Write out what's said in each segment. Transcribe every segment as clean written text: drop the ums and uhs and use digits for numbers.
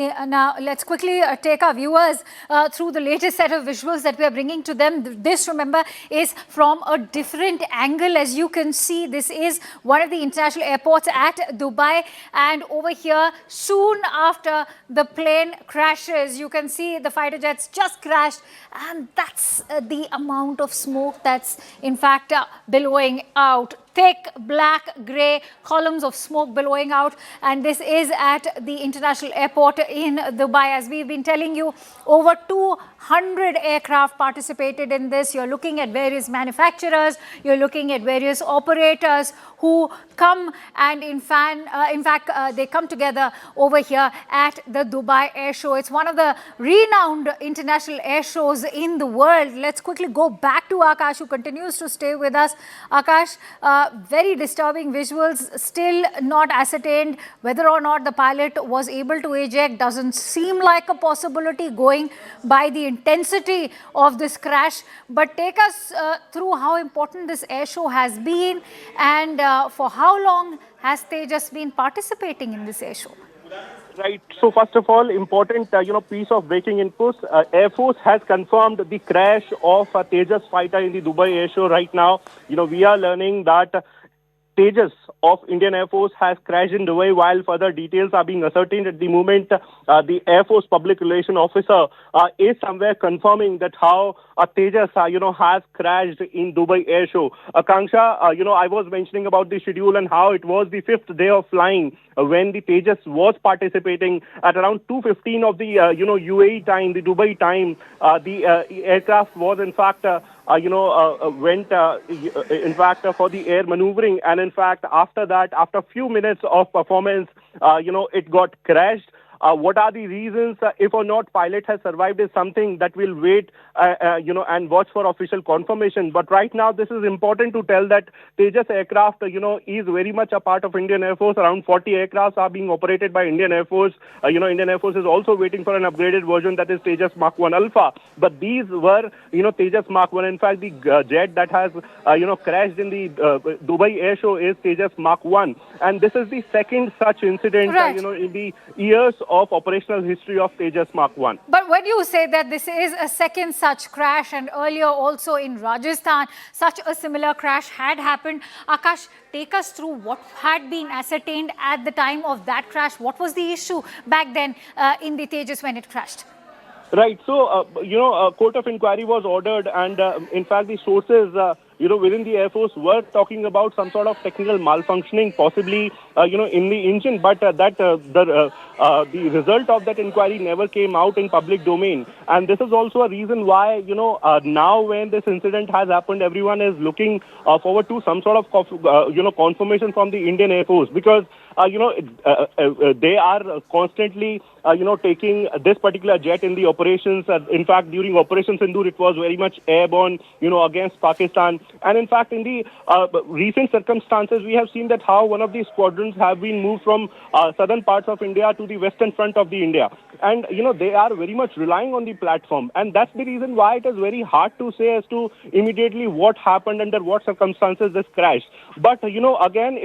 Now, let's quickly take our viewers through the latest set of visuals that we are bringing to them. This, remember, is from a different angle. As you can see, this is one of the international airports at Dubai. And over here, soon after the plane crashes, you can see the fighter jets just crashed. And that's the amount of smoke that's, in fact, billowing out. Thick black grey columns of smoke billowing out, and this is at the international airport in Dubai. As we've been telling you, over 200 aircraft participated in this. You're looking at various manufacturers, you're looking at various operators who come and in fact they come together over here at the Dubai Air Show. It's one of the renowned international air shows in the world. Let's quickly go back to Akash, who continues to stay with us. Akash, very disturbing visuals, still not ascertained whether or not the pilot was able to eject. Doesn't seem like a possibility going by the intensity of this crash. But take us through how important this air show has been, and for how long has Tejas been participating in this air show? Right. So first of all, important piece of breaking inputs. Air Force has confirmed the crash of a Tejas fighter in the Dubai Air Show. Right now, we are learning that Tejas of Indian Air Force has crashed in Dubai, while further details are being ascertained. At the moment, the Air Force Public Relation Officer is somewhere confirming that how Tejas, has crashed in Dubai Air Show. Akanksha, I was mentioning about the schedule and how it was the fifth day of flying when the Tejas was participating at around 2:15 of the, UAE time, the Dubai time. The aircraft was in fact went in fact for the air maneuvering, and in fact after that, after a few minutes of performance, it got crashed. What are the reasons, if or not pilot has survived, is something that we'll wait, and watch for official confirmation. But right now, this is important to tell that Tejas aircraft, is very much a part of Indian Air Force. Around 40 aircrafts are being operated by Indian Air Force. Indian Air Force is also waiting for an upgraded version, that is Tejas Mark 1 Alpha. But these were, Tejas Mark 1. In fact, the jet that has, crashed in the Dubai Air Show is Tejas Mark 1. And this is the second such incident, right, in the years of operational history of Tejas Mark 1. But when you say that this is a second such crash, and earlier also in Rajasthan, such a similar crash had happened, Akash, take us through what had been ascertained at the time of that crash. What was the issue back then in the Tejas when it crashed? Right. So, a court of inquiry was ordered, and in fact, the sources, within the Air Force were talking about some sort of technical malfunctioning, possibly, in the engine, but the result of that inquiry never came out in public domain. And this is also a reason why, now when this incident has happened, everyone is looking forward to some sort of, confirmation from the Indian Air Force, because they are constantly, taking this particular jet in the operations. In fact, during Operation Sindoor, it was very much airborne, against Pakistan. And in fact, in the recent circumstances, we have seen that how one of these squadrons have been moved from southern parts of India to the western front of the India. And, they are very much relying on the platform. And that's the reason why it is very hard to say as to immediately what happened, under what circumstances this crashed. But, again,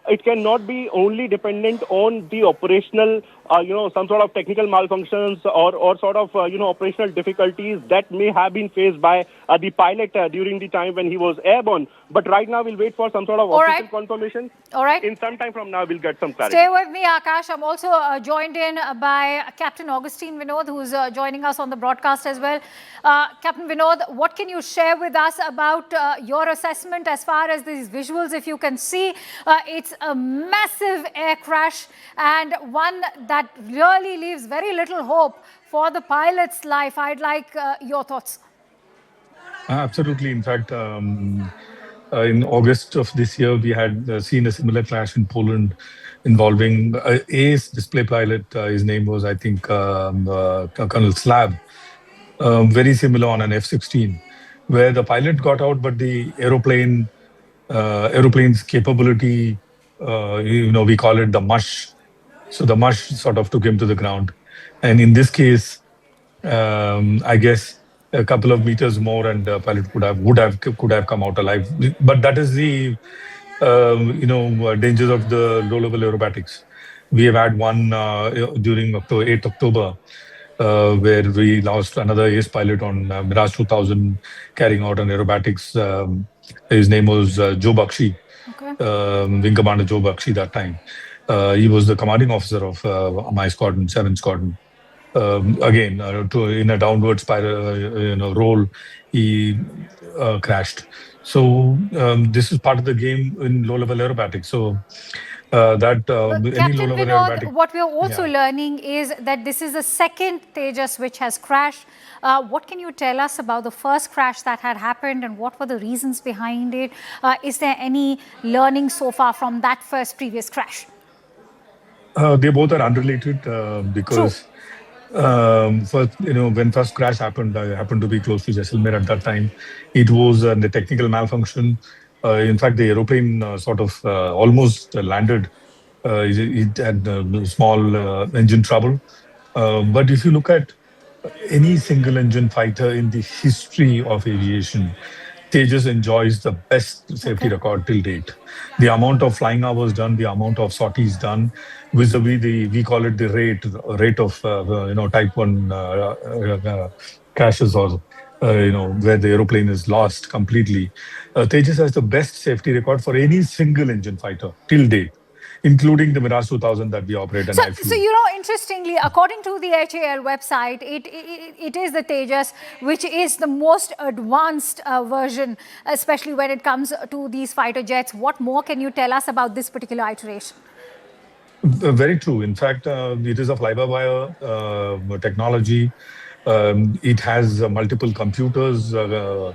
it cannot be only dependent on the operational, some sort of technical malfunctions or sort of, operational difficulties that may have been faced by the pilot during the time when he was airborne. But right now, we'll wait for some sort of official confirmation. All right. In some time from now, we'll get some clarity. Stay with me, Akash. I'm also joined in by Captain Augustine Vinod, who's joining us on the broadcast as well. Captain Vinod, what can you share with us about your assessment as far as these visuals? If you can see, it's a massive air crash, and one that really leaves very little hope for the pilot's life. I'd like your thoughts. Absolutely. In fact, in August of this year, we had seen a similar crash in Poland involving an ace display pilot. His name was, I think, Colonel Slab. Very similar on an F-16, where the pilot got out, but the aeroplane's capability, we call it the mush. So the mush sort of took him to the ground. And in this case, I guess a couple of meters more and the pilot could have come out alive. But that is the dangers of the low-level aerobatics. We have had one during October, 8th October, where we lost another ace pilot on Mirage 2000 carrying out an aerobatics. His name was Joe Bakshi, Okay. Wing Commander Joe Bakshi that time. He was the commanding officer of my squadron, 7th Squadron. Again, in a downward spiral, roll, he crashed. So this is part of the game in low-level aerobatics. So that any Captain low-level Vinod, aerobatic, what we are also yeah. learning is that this is the second Tejas which has crashed. What can you tell us about the first crash that had happened and what were the reasons behind it? Is there any learning so far from that first previous crash? They both are unrelated True. because first, when first crash happened, I happened to be close to Jaisalmer at that time. It was the technical malfunction. In fact, the aeroplane sort of almost landed. It had small engine trouble. But if you look at any single engine fighter in the history of aviation, Tejas enjoys the best safety Okay. record till date. The amount of flying hours done, the amount of sorties done, vis-a-vis we call it the rate of Type 1 crashes, or where the aeroplane is lost completely. Tejas has the best safety record for any single engine fighter till date, including the Mirage 2000 that we operate an So airfield. interestingly, according to the HAL website, it is the Tejas which is the most advanced version, especially when it comes to these fighter jets. What more can you tell us about this particular iteration? Very true. In fact, it is a fly-by-wire technology. It has multiple computers all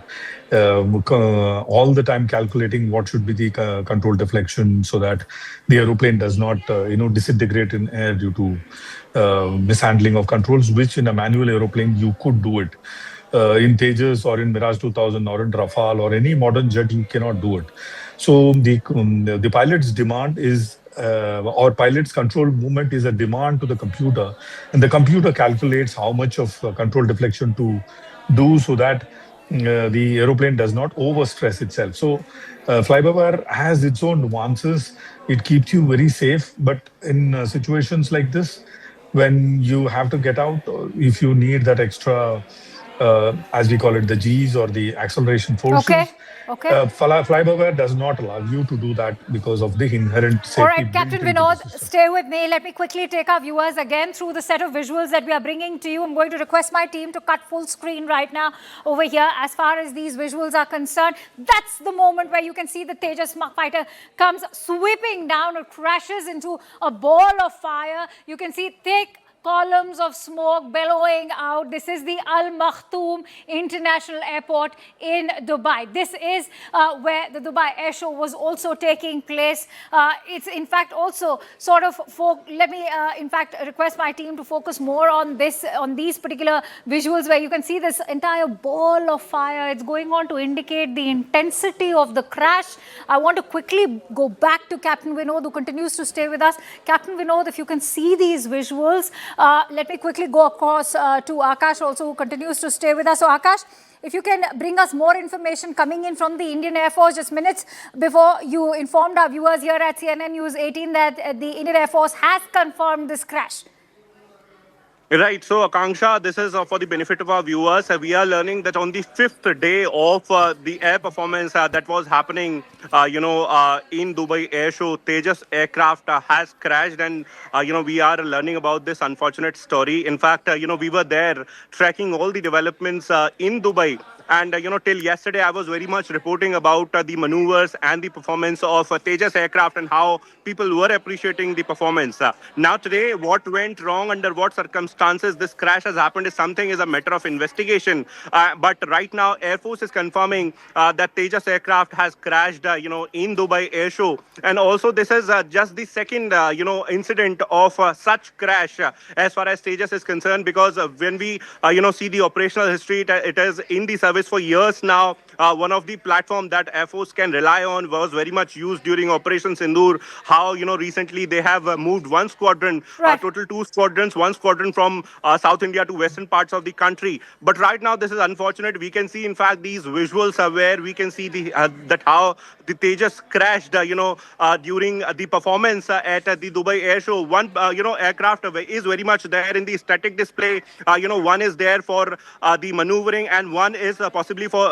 the time calculating what should be the control deflection so that the aeroplane does not, disintegrate in air due to mishandling of controls, which in a manual aeroplane you could do it. In Tejas or in Mirage 2000 or in Rafale or any modern jet, you cannot do it. So the pilot's demand is, or pilot's control movement is a demand to the computer, and the computer calculates how much of control deflection to do so that the aeroplane does not overstress itself. So fly-by-wire has its own nuances. It keeps you very safe, but in situations like this, when you have to get out, if you need that extra, as we call it, the G's or the acceleration Okay. forces, Okay. fly-by-wire does not allow you to do that because of the inherent All safety right, built Captain into the Vinod, system. stay with me. Let me quickly take our viewers again through the set of visuals that we are bringing to you. I'm going to request my team to cut full screen right now over here. As far as these visuals are concerned, that's the moment where you can see the Tejas fighter comes sweeping down. It crashes into a ball of fire. You can see thick columns of smoke billowing out. This is the Al Maktoum International Airport in Dubai. This is where the Dubai Air Show was also taking place. It's in fact also sort of, let me in fact request my team to focus more on these particular visuals where you can see this entire ball of fire. It's going on to indicate the intensity of the crash. I want to quickly go back to Captain Vinod, who continues to stay with us. Captain Vinod, if you can see these visuals, let me quickly go across to Akash also, who continues to stay with us. So Akash, if you can bring us more information coming in from the Indian Air Force, just minutes before you informed our viewers here at CNN News 18 that the Indian Air Force has confirmed this crash. Right. So, Akanksha, this is for the benefit of our viewers. We are learning that on the fifth day of the air performance that was happening, in Dubai Air Show, Tejas aircraft has crashed, and we are learning about this unfortunate story. In fact, we were there tracking all the developments in Dubai. And, till yesterday, I was very much reporting about the maneuvers and the performance of Tejas aircraft and how people were appreciating the performance. Now, today, what went wrong, under what circumstances this crash has happened is a matter of investigation. But right now, Air Force is confirming that Tejas aircraft has crashed, in Dubai Air Show. And also, this is just the second, incident of such crash as far as Tejas is concerned, because when we, see the operational history, it is in the service service for years now. One of the platform that Air Force can rely on was very much used during Operation Sindoor. How, recently they have moved one squadron, Right. total two squadrons, one squadron from South India to western parts of the country. But right now, this is unfortunate. We can see, in fact, these visuals are where we can see that how the Tejas crashed, during the performance at the Dubai Air Show. One, aircraft is very much there in the static display. One is there for the maneuvering, and one is possibly for,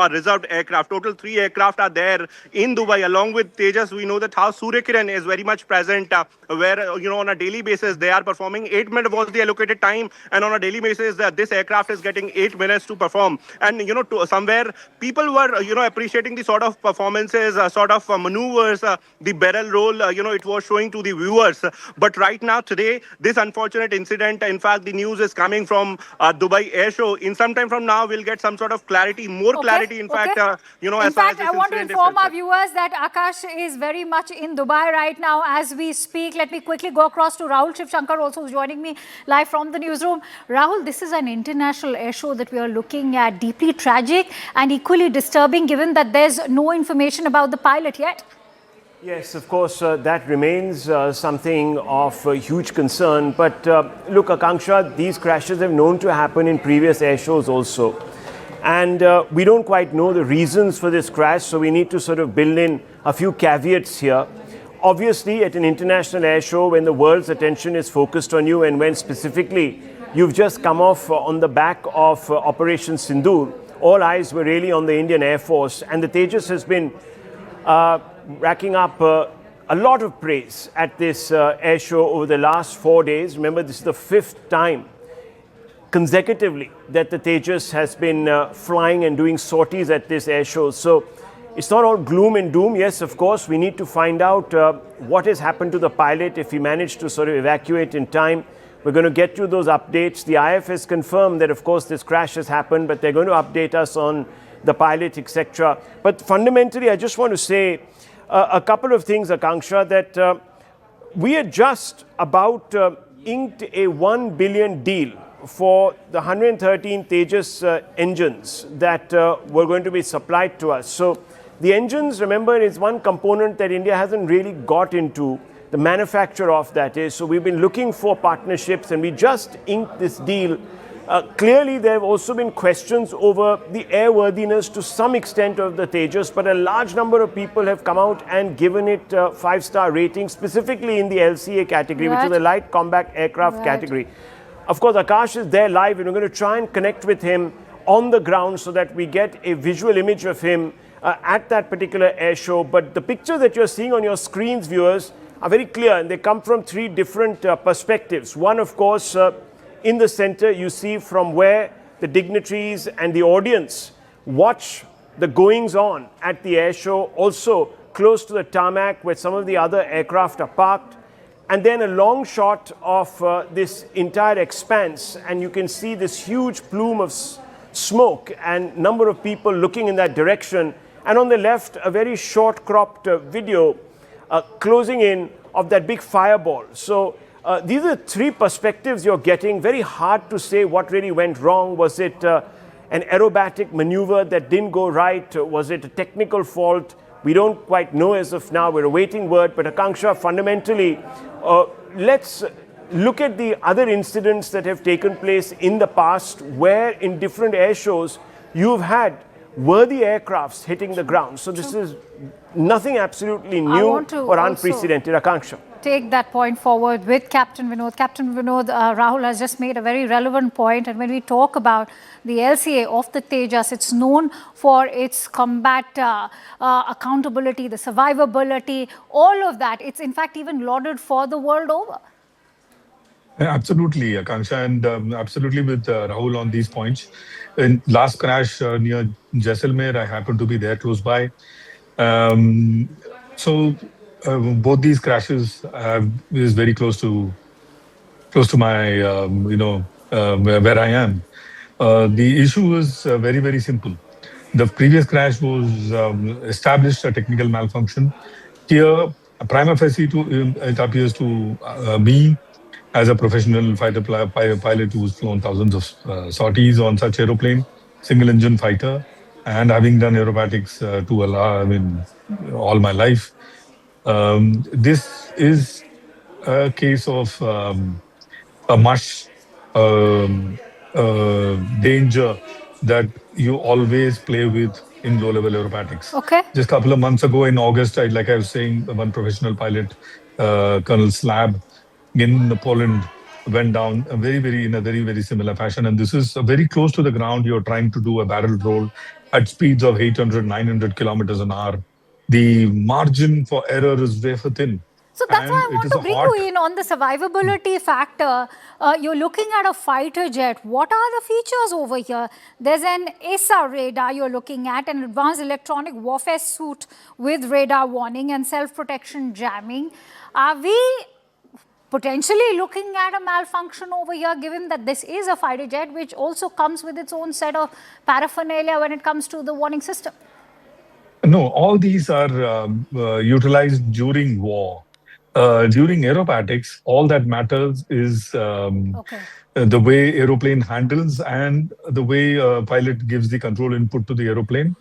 a reserved aircraft. Total three aircraft are there in Dubai. Along with Tejas, we know that how Surya Kiran is very much present, where, on a daily basis, they are performing. 8 minutes was the allocated time, and on a daily basis, this aircraft is getting 8 minutes to perform. And, somewhere people were, appreciating the sort of performances, sort of maneuvers, the barrel roll, it was showing to the viewers. But right now, today, this unfortunate incident, in fact, the news is coming from Dubai Air Show. In some time from now, we'll get some sort of clarity, more clarity, in fact, as In far fact, as this I want to incident is inform our concerned. viewers that Akash is very much in Dubai right now as we speak. Let me quickly go across to Rahul Shivshankar, also joining me live from the newsroom. Rahul, this is an international air show that we are looking at. Deeply tragic and equally disturbing, given that there's no information about the pilot yet. Yes, of course, that remains something of huge concern. But look, Akanksha, these crashes have known to happen in previous air shows also. And we don't quite know the reasons for this crash, so we need to sort of build in a few caveats here. Obviously, at an international air show, when the world's attention is focused on you, and when specifically you've just come off on the back of Operation Sindoor, all eyes were really on the Indian Air Force. And the Tejas has been racking up a lot of praise at this air show over the last 4 days. Remember, this is the 5th time consecutively that the Tejas has been flying and doing sorties at this air show. So it's not all gloom and doom. Yes, of course, we need to find out what has happened to the pilot, if he managed to sort of evacuate in time. We're going to get you those updates. The IAF has confirmed that, of course, this crash has happened, but they're going to update us on the pilot, etc. But fundamentally, I just want to say a couple of things, Akanksha, that we are just about inked a $1 billion deal for the 113 Tejas engines that were going to be supplied to us. So the engines, remember, is one component that India hasn't really got into. The manufacture of that is. So we've been looking for partnerships, and we just inked this deal. Clearly, there have also been questions over the airworthiness to some extent of the Tejas, but a large number of people have come out and given it 5-star ratings, specifically in the LCA category, which is the light combat aircraft category. Of course, Akash is there live, and we're going to try and connect with him on the ground so that we get a visual image of him at that particular air show. But the pictures that you're seeing on your screens, viewers, are very clear, and they come from 3 different perspectives. One, of course, in the center, you see from where the dignitaries and the audience watch the goings-on at the air show, also close to the tarmac where some of the other aircraft are parked. And then a long shot of this entire expanse, and you can see this huge plume of smoke and number of people looking in that direction. And on the left, a very short cropped video closing in of that big fireball. So these are 3 perspectives you're getting. Very hard to say what really went wrong. Was it an aerobatic maneuver that didn't go right? Was it a technical fault? We don't quite know as of now. We're awaiting word. But Akanksha, fundamentally, let's look at the other incidents that have taken place in the past, where in different air shows you've had worthy aircrafts hitting the ground. So this is nothing absolutely new or unprecedented, Akanksha. Take that point forward with Captain Vinod. Captain Vinod, Rahul has just made a very relevant point. And when we talk about the LCA of the Tejas, it's known for its combat accountability, the survivability, all of that. It's in fact even lauded for the world over. Absolutely, Akanksha, and absolutely with Rahul on these points. In last crash near Jaisalmer, I happened to be there close by. So both these crashes is very close to my where I am. The issue was very, very simple. The previous crash was established a technical malfunction. Here, prima facie, it appears to me, as a professional fighter pilot who's flown thousands of sorties on such aeroplane, single engine fighter, and having done aerobatics to Allah, I mean, all my life. This is a case of a mush danger that you always play with in low-level aerobatics. Okay. Just a couple of months ago in August, like I was saying, one professional pilot, Colonel Slab, in Poland, went down in a very, very similar fashion. And this is very close to the ground. You're trying to do a barrel roll at speeds of 800, 900 kilometers an hour. The margin for error is wafer thin. So that's why And I it want is to a bring hot. you in on the survivability factor. You're looking at a fighter jet. What are the features over here? There's an ASA radar you're looking at, an advanced electronic warfare suit with radar warning and self-protection jamming. Are we potentially looking at a malfunction over here, given that this is a fighter jet, which also comes with its own set of paraphernalia when it comes to the warning system? No, all these are utilized during war. During aerobatics, all that matters is Okay. the way aeroplane handles and the way pilot gives the control input to the aeroplane,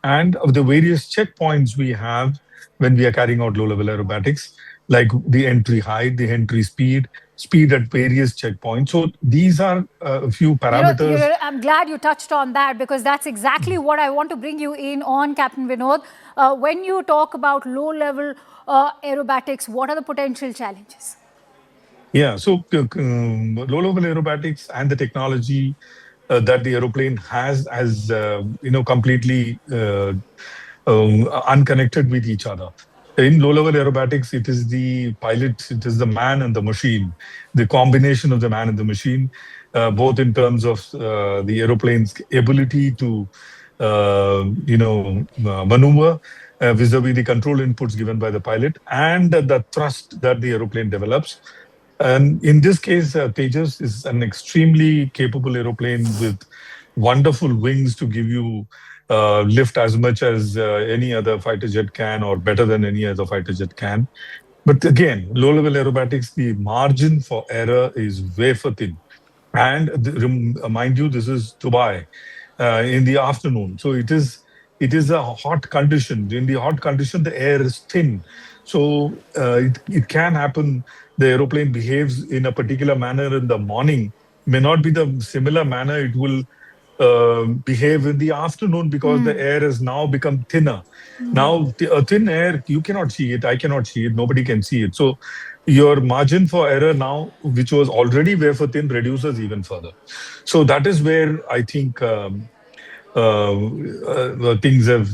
and of the various checkpoints we have when we are carrying out low-level aerobatics, like the entry height, the entry speed, speed at various checkpoints. So these are a few parameters. I'm glad you touched on that, because that's exactly what I want to bring you in on, Captain Vinod. When you talk about low-level aerobatics, what are the potential challenges? Yeah, so low-level aerobatics and the technology that the aeroplane has as completely unconnected with each other. In low-level aerobatics, it is the pilot, it is the man and the machine, the combination of the man and the machine, both in terms of the aeroplane's ability to, maneuver vis-a-vis the control inputs given by the pilot, and the thrust that the aeroplane develops. And in this case, Tejas is an extremely capable aeroplane with wonderful wings to give you lift as much as any other fighter jet can, or better than any other fighter jet can. But again, low-level aerobatics, the margin for error is wafer thin. And mind you, this is Dubai in the afternoon. So it is a hot condition. In the hot condition, the air is thin. So it can happen. The aeroplane behaves in a particular manner in the morning, may not be the similar manner it will behave in the afternoon, because the air has now become thinner. Now, a thin air, you cannot see it, I cannot see it, nobody can see it. So your margin for error now, which was already wafer thin, reduces even further. So that is where I think things have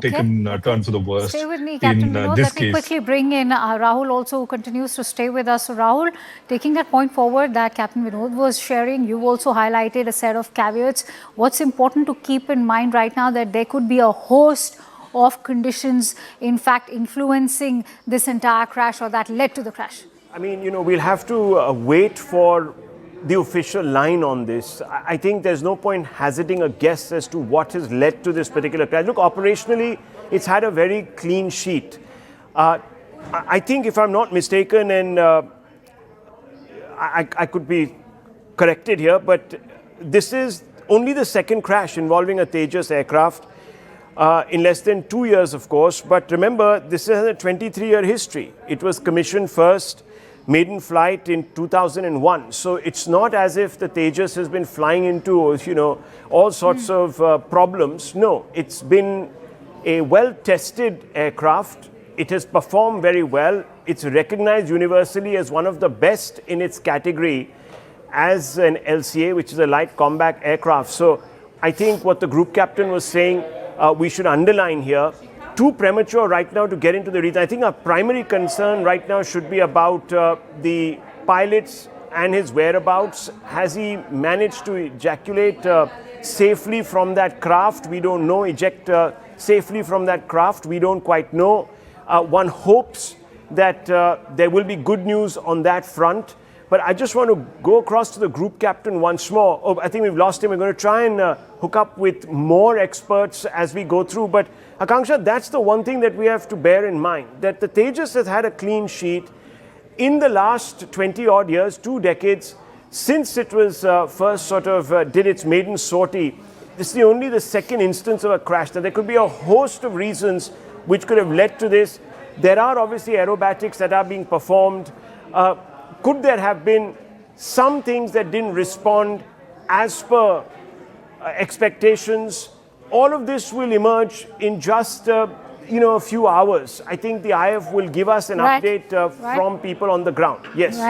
taken a turn for the worst. Stay with me, Captain In Vinod. this Let me case. quickly bring in Rahul also, who continues to stay with us. So Rahul, taking that point forward that Captain Vinod was sharing, you also highlighted a set of caveats. What's important to keep in mind right now, that there could be a host of conditions, in fact, influencing this entire crash, or that led to the crash? I mean, we'll have to wait for the official line on this. I think there's no point hazarding a guess as to what has led to this particular crash. Look, operationally, it's had a very clean sheet. I think, if I'm not mistaken, and I could be corrected here, but this is only the second crash involving a Tejas aircraft in less than 2 years, of course. But remember, this has a 23-year history. It was commissioned first, maiden flight in 2001. So it's not as if the Tejas has been flying into, all sorts of problems. No, it's been a well-tested aircraft. It has performed very well. It's recognized universally as one of the best in its category as an LCA, which is a light combat aircraft. So I think what the group captain was saying, we should underline here. Too premature right now to get into the reason. I think our primary concern right now should be about the pilots and his whereabouts. Has he managed to ejaculate safely from that craft? We don't know. Eject safely from that craft? We don't quite know. One hopes that there will be good news on that front. But I just want to go across to the group captain once more. Oh, I think we've lost him. We're going to try and hook up with more experts as we go through. But Akanksha, that's the one thing that we have to bear in mind, that the Tejas has had a clean sheet in the last 20 odd years, 2 decades, since it was first sort of did its maiden sortie. this is only the second instance of a crash. Now, there could be a host of reasons which could have led to this. There are obviously aerobatics that are being performed. Could there have been some things that didn't respond as per expectations? All of this will emerge in just a few hours. I think the IAF will give us an update from people on the ground. Yes. Right.